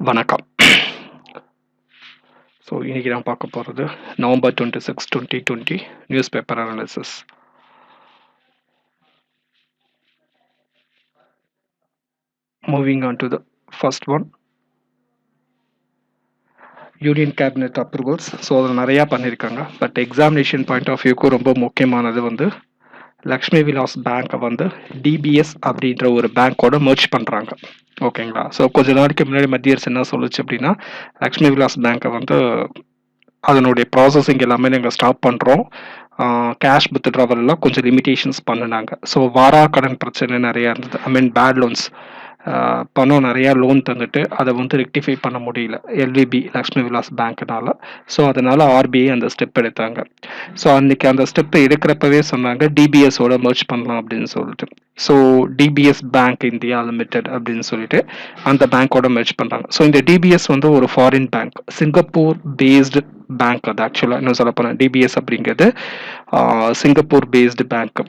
வணக்கம். ஸோ இன்றைக்கி நான் பார்க்க போகிறது November 26, 2020 news paper analysis. Moving on to the first one, union cabinet approvals. So அதில் நிறையா பண்ணியிருக்காங்க. பட் எக்ஸாமினேஷன் பாயிண்ட் ஆஃப் வியூக்கு ரொம்ப முக்கியமானது வந்து லக்ஷ்மி விலாஸ் பேங்க்கை வந்து டிபிஎஸ் அப்படின்ற ஒரு பேங்க்கோட மெர்ஜ் பண்ணுறாங்க. ஓகேங்களா? ஸோ கொஞ்ச நாளைக்கு முன்னாடி மத்திய அரசு என்ன சொல்லுச்சு அப்படின்னா, லக்ஷ்மி விலாஸ் பேங்க்கை வந்து அதனுடைய ப்ராசஸிங் எல்லாமே நாங்கள் ஸ்டாப் பண்ணுறோம், கேஷ் வித்ட்ராவல்லாம் கொஞ்சம் லிமிடேஷன்ஸ் பண்ணினாங்க. ஸோ வாரா கடன் பிரச்சனை நிறையா இருந்தது. ஐ மீன் பேட் லோன்ஸ், பணம் நிறையா லோன் தந்துட்டு அதை வந்து ரெக்டிஃபை பண்ண முடியல எல்விபி லக்ஷ்மி விலாஸ் பேங்க்னால. ஸோ அதனால் ஆர்பிஐ அந்த ஸ்டெப் எடுத்தாங்க. ஸோ அன்றைக்கி அந்த ஸ்டெப்பை எடுக்கிறப்பவே சொன்னாங்க டிபிஎஸோட மெர்ஜ் பண்ணலாம் அப்படின்னு சொல்லிட்டு. So DBS bank India limited அப்படின்னு சொல்லிட்டு அந்த பேங்க்கோட மெர்ஜ் பண்ணுறாங்க. ஸோ இந்த டிபிஎஸ் வந்து ஒரு foreign bank, Singapore based bank. அது ஆக்சுவலாக இன்னும் சொல்ல போனால் டிபிஎஸ் அப்படிங்கிறது சிங்கப்பூர் பேஸ்டு பேங்க்.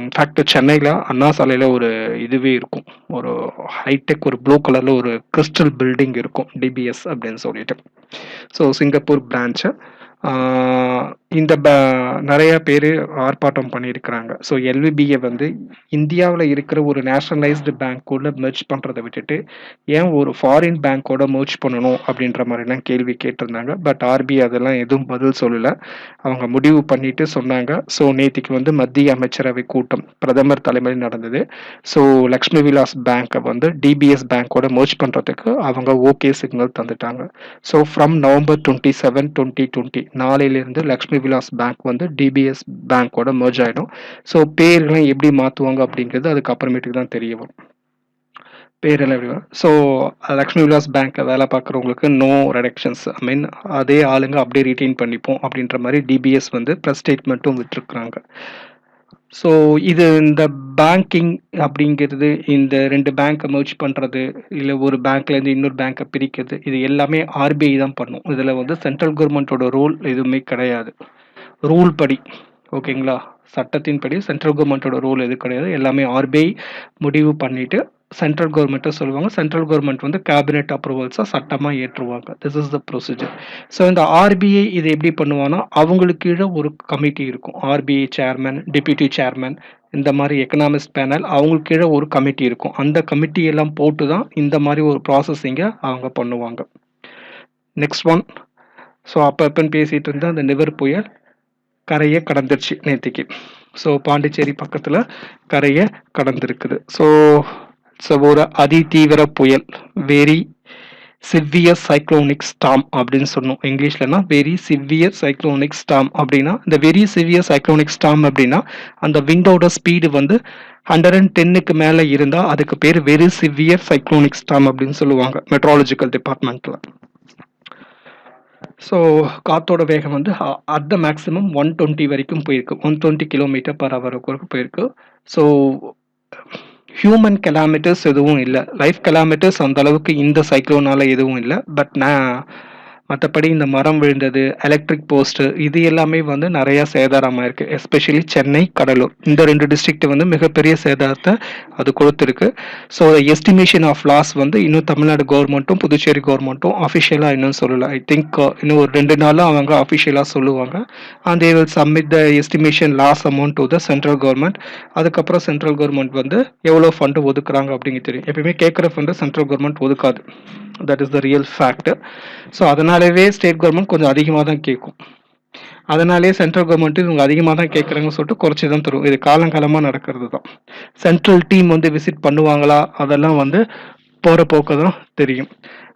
இன்ஃபேக்ட் சென்னையில் அண்ணா சாலையில் ஒரு இதுவே இருக்கும், ஒரு ஹைடெக் ஒரு ப்ளூ கலரில் ஒரு கிறிஸ்டல் பில்டிங் இருக்கும் டிபிஎஸ் அப்படின்னு சொல்லிட்டு. So Singapore branch. இந்த நிறைய பேர் ஆர்ப்பாட்டம் பண்ணியிருக்கிறாங்க. ஸோ எல்விபியை வந்து இந்தியாவில் இருக்கிற ஒரு நேஷனலைஸ்டு பேங்க்கோட மெர்ஜ் பண்ணுறதை விட்டுட்டு ஏன் ஒரு ஃபாரின் பேங்க்கோட மெர்ஜ் பண்ணணும் அப்படின்ற மாதிரிலாம் கேள்வி கேட்டிருந்தாங்க. பட் ஆர்பிஐ அதெல்லாம் எதுவும் பதில் சொல்லலை. அவங்க முடிவு பண்ணிட்டு சொன்னாங்க. ஸோ நேற்றுக்கு வந்து மத்திய அமைச்சரவை கூட்டம் பிரதமர் தலைமையில் நடந்தது. ஸோ லக்ஷ்மி விலாஸ் பேங்க்கை வந்து டிபிஎஸ் பேங்க்கோட மெர்ஜ் பண்ணுறதுக்கு அவங்க ஓகே சிக்னல் தந்துட்டாங்க. ஸோ ஃப்ரம் November 27, 2020 நாளையிலிருந்து லக்ஷ்மி விலாஸ் பேங்க் வந்து டிபிஎஸ் பேங்க்கோட மெர்ஜ் ஆகிடும். ஸோ பேர்லாம் எப்படி மாற்றுவாங்க அப்படிங்கிறது அதுக்கு அப்புறமேட்டுக்கு தான் தெரிய வரும். பேரெல்லாம் எப்படி வரும். ஸோ லக்ஷ்மி விலாஸ் பேங்க்கில் வேலை பார்க்குறவங்களுக்கு நோ ரெடக்ஷன்ஸ், ஐ மீன் அதே ஆளுங்க அப்படியே ரிட்டைன் பண்ணிப்போம் அப்படின்ற மாதிரி டிபிஎஸ் வந்து ப்ரெஸ் ஸ்டேட்மெண்ட்டும் விட்டுருக்குறாங்க. ஸோ இது இந்த பேங்கிங் அப்படிங்கிறது, இந்த ரெண்டு பேங்க்கை மெர்ஜ் பண்ணுறது, இல்லை ஒரு பேங்க்லேருந்து இன்னொரு பேங்க்கை பிரிக்கிறது, இது எல்லாமே ஆர்பிஐ தான் பண்ணும். இதில் வந்து சென்ட்ரல் கவர்மெண்ட்டோட ரோல் எதுவுமே கிடையாது. ரூல் படி, ஓகேங்களா, சட்டத்தின்படி சென்ட்ரல் கவர்மெண்ட்டோட ரோல் எது கிடையாது. எல்லாமே ஆர்பிஐ முடிவு பண்ணிவிட்டு சென்ட்ரல் கவர்மெண்ட்டை சொல்லுவாங்க. சென்ட்ரல் கவர்மெண்ட் வந்து கேபினெட் அப்ரூவல்ஸாக சட்டமாக ஏற்றுவாங்க. This is the procedure. So இந்த ஆர்பிஐ இது எப்படி பண்ணுவாங்கன்னா, அவங்களுக்கு கீழே ஒரு கமிட்டி இருக்கும். ஆர்பிஐ சேர்மன், டெப்யூட்டி சேர்மன், இந்த மாதிரி எக்கனாமிஸ்ட் பேனல், அவங்களுக்கு கீழே ஒரு கமிட்டி இருக்கும். அந்த கமிட்டி எல்லாம் போட்டு தான் இந்த மாதிரி ஒரு ப்ராசஸிங்கை அவங்க பண்ணுவாங்க. Next one. ஸோ அப்பப்பன்னு பேசிகிட்டு இருந்தால் அந்த நிவர் புயல் கரையை கடந்துருச்சு நேற்றுக்கு. ஸோ பாண்டிச்சேரி பக்கத்தில் கரையை கடந்திருக்குது. ஸோ ஒரு அதிதீவிர புயல், வெரி சிவியர் சைக்ளோனிக் ஸ்டார்ம் அப்படின்னு சொன்னோம் இங்கிலீஷ்லனா. வெரி சிவியர் சைக்ளோனிக் ஸ்டார்ம் அப்படின்னா, இந்த வெரி சிவியர் சைக்ளோனிக் ஸ்டார்ம் அப்படின்னா அந்த விண்டோட ஸ்பீடு வந்து 110க்கு மேலே இருந்தால் அதுக்கு பேர் வெரி சிவியர் சைக்ளோனிக் ஸ்டார்ம் அப்படின்னு சொல்லுவாங்க மெட்ராலஜிக்கல் டிபார்ட்மெண்ட்டில். ஸோ காற்றோட வேகம் வந்து அட் த மேக்ஸிமம் 120 வரைக்கும் போயிருக்கு, 120 km/h வரைக்கும் போயிருக்கு. ஸோ ஹியூமன் கெலாமிட்டிஸ் எதுவும் இல்லை, லைஃப் கெலாமிட்டிஸ் அந்த அளவுக்கு இந்த சைக்ளோனால் எதுவும் இல்லை. பட் மற்றபடி இந்த மரம் விழுந்தது, எலக்ட்ரிக் போஸ்ட்டு, இது எல்லாமே வந்து நிறையா சேதாரமாக இருக்குது. எஸ்பெஷலி சென்னை, கடலூர் இந்த ரெண்டு டிஸ்ட்ரிக்ட் வந்து மிகப்பெரிய சேதாரத்தை அது கொடுத்துருக்கு. ஸோ எஸ்டிமேஷன் ஆஃப் லாஸ் வந்து இன்னும் தமிழ்நாடு கவர்மெண்ட்டும் புதுச்சேரி கவர்மெண்ட்டும் அஃபிஷியலாக இன்னும் சொல்லலை. ஐ திங்க் இன்னும் ஒரு 2 நாளில் அவங்க அஃபிஷியலாக சொல்லுவாங்க. And they will submit the estimation loss amount to the central government. அதுக்கப்புறம் சென்ட்ரல் கவர்மெண்ட் வந்து எவ்வளோ ஃபண்டு ஒதுக்குறாங்க அப்படிங்கிறது தெரியும். எப்பயுமே கேட்குற ஃபண்டு சென்ட்ரல் கவர்மெண்ட் ஒதுக்காது. That is the real fact. So அதனாலவே ஸ்டேட் கவர்மெண்ட் கொஞ்சம் அதிகமாக தான் கேட்கும். அதனாலே சென்ட்ரல் கவர்மெண்ட் இவங்க அதிகமாக தான் கேட்குறாங்கன்னு சொல்லிட்டு குறைச்சி தான் தரும். இது காலங்காலமாக நடக்கிறது தான். சென்ட்ரல் டீம் வந்து விசிட் பண்ணுவாங்களா, அதெல்லாம் வந்து போகிற போக்க தான் தெரியும்.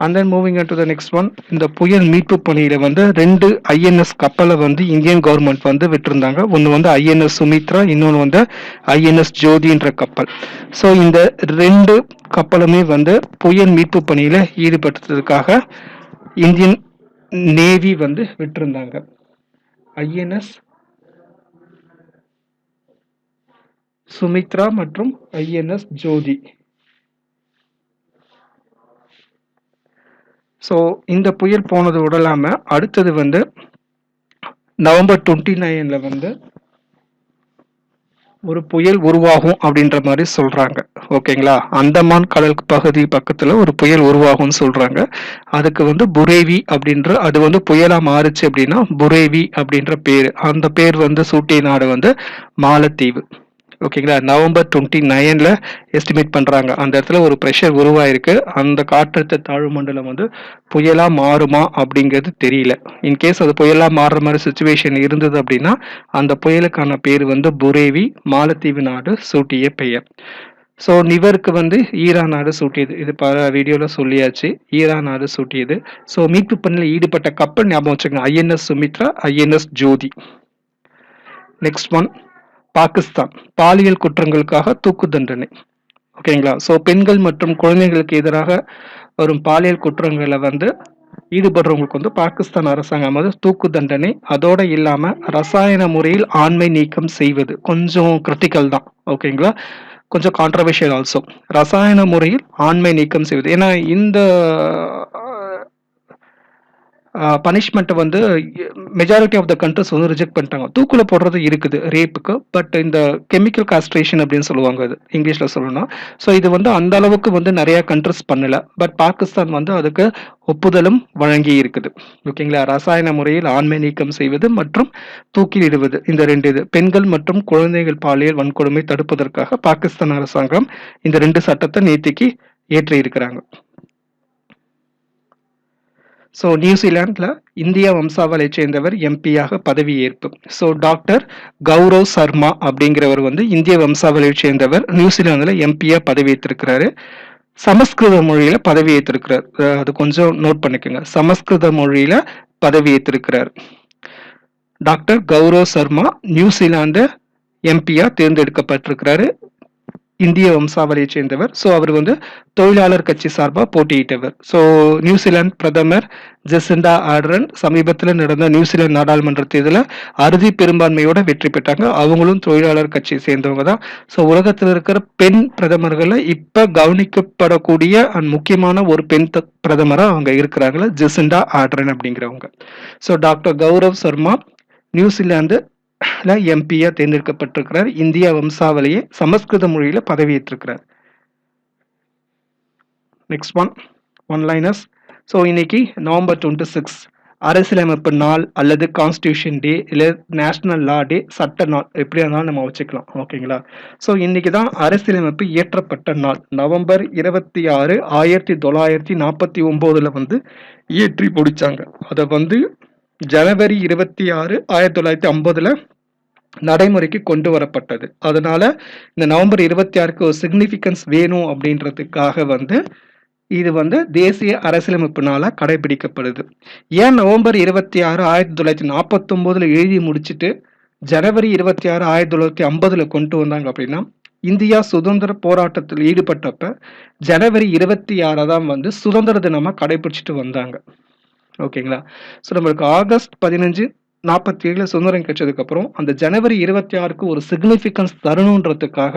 And then moving on to the next one. இந்த புயல் மீட்பு பணியில் வந்து 2 ஐஎன்எஸ் கப்பலை வந்து இந்தியன் கவர்மெண்ட் வந்து விட்டுருந்தாங்க. ஒன்று வந்து ஐஎன்எஸ் சுமித்ரா, இன்னொன்று வந்து ஐஎன்எஸ் ஜோதின்ற கப்பல். ஸோ இந்த 2 கப்பலுமே வந்து புயல் மீட்பு பணியில் ஈடுபடுத்துறதுக்காக இந்தியன் நேவி வந்து விட்டிருந்தாங்க. ஐஎன்எஸ் சுமித்ரா மற்றும் ஐஎன்எஸ் ஜோதி. ஸோ இந்த புயல் போனது விடலாம அடுத்தது வந்து நவம்பர் 29 வந்து ஒரு புயல் உருவாகும் அப்படின்ற மாதிரி சொல்றாங்க. ஓகேங்களா, அந்தமான் கடல் பகுதி பக்கத்துல ஒரு புயல் உருவாகும்னு சொல்றாங்க. அதுக்கு வந்து புரேவி அப்படின்ற அது வந்து புயலா மாறுச்சு அப்படின்னா புரேவி அப்படின்ற பேர், அந்த பேர் வந்து சூட்டிய நாடு வந்து மாலத்தீவு. ஓகேங்களா, நவம்பர் 29 எஸ்டிமேட் பண்றாங்க. அந்த இடத்துல ஒரு ப்ரெஷர் உருவாயிருக்கு. அந்த காற்றழுத்த தாழ்வு மண்டலம் வந்து புயலா மாறுமா அப்படிங்கிறது தெரியல. இன்கேஸ் அது புயலா மாறுற மாதிரி சுச்சுவேஷன் இருந்தது அப்படின்னா அந்த புயலுக்கான பேர் வந்து புரேவி, மாலத்தீவு நாடு சூட்டிய பெயர். ஸோ நிவருக்கு வந்து ஈரான் நாடு சூட்டியது. இது பல வீடியோல சொல்லியாச்சு, ஈரான் நாடு சூட்டியது. ஸோ மீட்பு பணியில் ஈடுபட்ட கப்பல் ஞாபகம் வச்சுக்கோங்க, ஐஎன்எஸ் சுமித்ரா, ஐஎன்எஸ் ஜோதி. நெக்ஸ்ட் ஒன், பாகிஸ்தான் பாலியல் குற்றங்களுக்காக தூக்கு தண்டனை. ஓகேங்களா, ஸோ பெண்கள் மற்றும் குழந்தைகளுக்கு எதிராக வரும் பாலியல் குற்றங்களை வந்து ஈடுபடுறவங்களுக்கு வந்து பாகிஸ்தான் அரசாங்கம் வந்து தூக்கு தண்டனை, அதோட இல்லாம ரசாயன முறையில் ஆண்மை நீக்கம் செய்வது கொஞ்சம் கிரிட்டிக்கல் தான். ஓகேங்களா, கொஞ்சம் கான்ட்ரவர்ஷியல் ஆல்சோ. ரசாயன முறையில் ஆண்மை நீக்கம் செய்வது, ஏன்னா இந்த பனிஷ்மெண்ட்டை வந்து மெஜாரிட்டி ஆஃப் த கண்ட்ரிஸ் வந்து ரிஜெக்ட் பண்ணிட்டாங்க. தூக்குல போடுறது இருக்குது ரேப்புக்கு, பட் இந்த கெமிக்கல் காஸ்ட்ரேஷன் அப்படின்னு சொல்லுவாங்க, அது இங்கிலீஷ்ல சொல்லணும். ஸோ இது வந்து அந்த அளவுக்கு வந்து நிறைய கண்ட்ரிஸ் பண்ணல, பட் பாகிஸ்தான் வந்து அதுக்கு ஒப்புதலும் வழங்கி இருக்குது. ஓகேங்களா, ரசாயன முறையில் ஆண்மை நீக்கம் செய்வது மற்றும் தூக்கிலிடுவது, இந்த ரெண்டு இது பெண்கள் மற்றும் குழந்தைகள் பாலியல் வன்கொடுமை தடுப்பதற்காக பாகிஸ்தான் அரசாங்கம் இந்த 2 சட்டத்தை நேத்திக்கு ஏற்றி இருக்கிறாங்க. ஸோ நியூசிலாண்டில் இந்திய வம்சாவளியை சேர்ந்தவர் எம்பியாக பதவியேற்பு. ஸோ டாக்டர் கௌரவ் சர்மா அப்படிங்கிறவர் வந்து இந்திய வம்சாவளியை சேர்ந்தவர், நியூசிலாந்தில் எம்பியாக பதவியேற்றிருக்கிறாரு. சமஸ்கிருத மொழியில பதவியேற்றிருக்கிறார், அது கொஞ்சம் நோட் பண்ணிக்கோங்க, சமஸ்கிருத மொழியில பதவியேற்றிருக்கிறார். டாக்டர் கௌரவ் சர்மா நியூசிலாந்து எம்பியா தேர்ந்தெடுக்கப்பட்டிருக்கிறாரு, இந்திய வம்சாவளியை சேர்ந்தவர். ஸோ அவர் வந்து தொழிலாளர் கட்சி சார்பாக போட்டியிட்டவர். ஸோ நியூசிலாந்து பிரதமர் ஜெசிண்டா ஆர்டர்ன் சமீபத்தில் நடந்த நியூசிலாந்து நாடாளுமன்ற தேர்தலில் அறுதி பெரும்பான்மையோட வெற்றி பெற்றாங்க. அவங்களும் தொழிலாளர் கட்சியை சேர்ந்தவங்க தான். ஸோ உலகத்தில் இருக்கிற பெண் பிரதமர்களை இப்போ கவனிக்கப்படக்கூடிய முக்கியமான ஒரு பெண் பிரதமராக அவங்க இருக்கிறாங்களா, ஜெசிண்டா ஆர்டர்ன் அப்படிங்கிறவங்க. So doctor Gaurav Sharma New Zealand எம்பியா தேர்ந்தெடுக்கப்பட்டிருக்கிறார், இந்திய வம்சாவளியை சமஸ்கிருத மொழியில பதவியேற்றிருக்கிறார். Next one liners. ஸோ இன்னைக்கு நவம்பர் 26 அரசியலமைப்பு நாள் அல்லது கான்ஸ்டியூஷன் டே இல்லை நேஷனல் லா டே, சட்ட நாள், எப்படியா இருந்தாலும் நம்ம வச்சுக்கலாம். ஓகேங்களா, ஸோ இன்னைக்கு தான் அரசியலமைப்பு இயற்றப்பட்ட நாள். நவம்பர் 26, 1949 வந்து இயற்றி முடிச்சாங்க. அதை வந்து ஜனவரி 26, 1950 நடைமுறைக்கு கொண்டு வரப்பட்டது. அதனால இந்த நவம்பர் 26க்கு ஒரு சிக்னிஃபிகன்ஸ் வேணும் அப்படின்றதுக்காக வந்து இது வந்து தேசிய அரசியலமைப்பு நாளா கடைபிடிக்கப்படுது. ஏன் நவம்பர் 26, 1949 எழுதி முடிச்சுட்டு ஜனவரி 26, 1950 கொண்டு வந்தாங்க அப்படின்னா, இந்தியா சுதந்திர போராட்டத்தில் ஈடுபட்டப்ப ஜனவரி 26 தான் வந்து சுதந்திர தினமா கடைபிடிச்சிட்டு வந்தாங்க. ஓகேங்களா, ஸோ நம்மளுக்கு ஆகஸ்ட் 15, 47 சுதந்திரம் கிடைச்சதுக்கு அப்புறம் அந்த ஜனவரி 26க்கு ஒரு சிக்னிஃபிகன்ஸ் தரணுன்றதுக்காக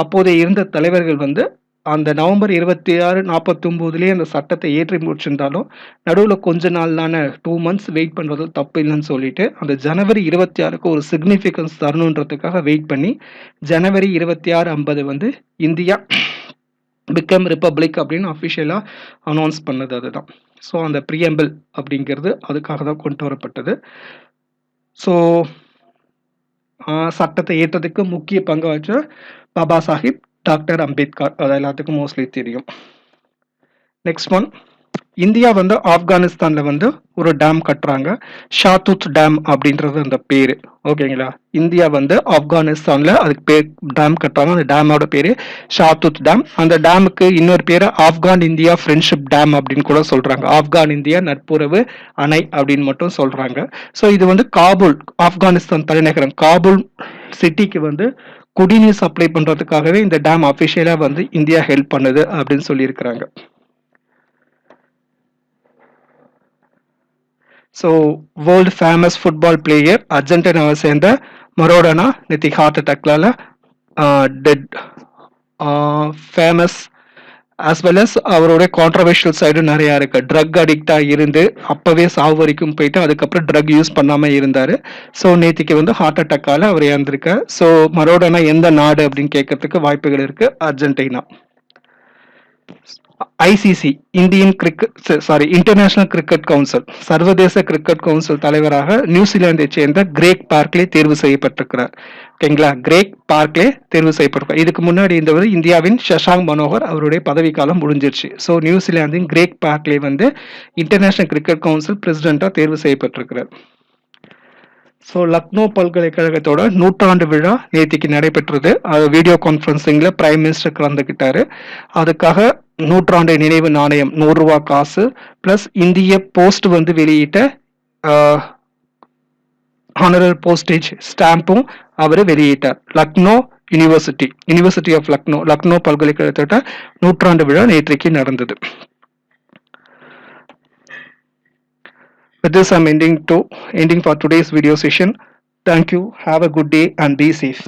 அப்போதைய இருந்த தலைவர்கள் வந்து அந்த நவம்பர் 26, 49 அந்த சட்டத்தை ஏற்றி முடிச்சிருந்தாலும் நடுவில் கொஞ்ச நாள் தானே, 2 months வெயிட் பண்ணுறது தப்பு இல்லைன்னு சொல்லிட்டு அந்த ஜனவரி 26க்கு ஒரு சிக்னிஃபிகன்ஸ் தரணுன்றதுக்காக வெயிட் பண்ணி ஜனவரி 26, 50 வந்து இந்தியா பிகம் ரிப்பப்ளிக் அப்படின்னு அஃபிஷியலாக அனௌன்ஸ் பண்ணது அதுதான். ஸோ அந்த ப்ரீஎம்பிள் அப்படிங்கிறது அதுக்காக தான் கொண்டு வரப்பட்டது. ஸோ சட்டத்தை ஏற்றதுக்கு முக்கிய பங்கு வச்ச பாபா சாஹிப் டாக்டர் அம்பேத்கர், அது எல்லாத்துக்கும் மோஸ்ட்லி தெரியும். நெக்ஸ்ட் இந்தியா வந்து ஆப்கானிஸ்தான்ல வந்து ஒரு டேம் கட்டுறாங்க, ஷாத்தூத் டேம் அப்படின்றது அந்த பேரு. ஓகேங்களா, இந்தியா வந்து ஆப்கானிஸ்தான்ல அதுக்கு பேர் டேம் கட்டுறாங்க, அந்த டேமோட பேரு ஷாத்தூத் டேம். அந்த டேமுக்கு இன்னொரு பேரு ஆப்கான் இந்தியா ஃப்ரெண்ட்ஷிப் டேம் அப்படின்னு கூட சொல்றாங்க. ஆப்கான் இந்தியா நட்புறவு அணை அப்படின்னு மட்டும் சொல்றாங்க. ஸோ இது வந்து காபூல், ஆப்கானிஸ்தான் தலைநகரம் காபூல் சிட்டிக்கு வந்து குடிநீர் சப்ளை பண்றதுக்காகவே இந்த டேம் அபிஷியலா வந்து இந்தியா ஹெல்ப் பண்ணுது அப்படின்னு சொல்லியிருக்கிறாங்க. So world famous football player அர்ஜென்டினாவை சேர்ந்த மரோடனா நேற்று ஹார்ட் அட்டாக்லால dead. Famous as well as அவருடைய கான்ட்ரவர்ஷியல் சைடும் நிறையா இருக்கு. ட்ரக் அடிக்டாக இருந்து அப்பவே சாவு வரைக்கும் போயிட்டு அதுக்கப்புறம் ட்ரக் யூஸ் பண்ணாமல் இருந்தார். ஸோ நேற்றுக்கு வந்து ஹார்ட் அட்டாக்கால அவர் இறந்திருக்கார். ஸோ மரோடனா எந்த நாடு அப்படின்னு கேட்கறதுக்கு வாய்ப்புகள் இருக்கு. Argentina. ICC Indian international cricket council சர்வதேச கிரிக்கெட் கவுன்சில் தலைவராக நியூசிலாந்தை சேர்ந்த கிரேக் பார்க்லே தேர்வு செய்யப்பட்டிருக்கிறார். ஓகேங்களா, கிரேக் பார்க்லே தேர்வு செய்யப்பட்டிருக்கார். இதுக்கு முன்னாடி இருந்தவர் இந்தியாவின் சஷாங்க் மனோகர், அவருடைய பதவி காலம் முடிஞ்சிருச்சு. ஸோ நியூசிலாந்தின் கிரேக் பார்க்லே வந்து இன்டர்நேஷனல் கிரிக்கெட் கவுன்சில் பிரசிடென்டா தேர்வு செய்யப்பட்டிருக்கிறார். ஸோ லக்னோ பல்கலைக்கழகத்தோட 100ஆண்டு விழா நேற்றுக்கு நடைபெற்றது. அது வீடியோ கான்ஃபரன்சிங்ல பிரைம் மினிஸ்டர் கலந்துக்கிட்டாரு. அதுக்காக 100ஆண்டு நினைவு நாணயம் 100 ரூபா காசு பிளஸ் இந்திய போஸ்ட் வந்து வெளியிட்ட ஹானரல் போஸ்டேஜ் ஸ்டாம்பும் அவர் வெளியிட்டார். லக்னோ யூனிவர்சிட்டி ஆஃப் லக்னோ பல்கலைக்கழகத்தோட 100ஆண்டு விழா நேற்றைக்கு நடந்தது. With this, I'm ending for today's video session. Thank you. Have a good day and be safe.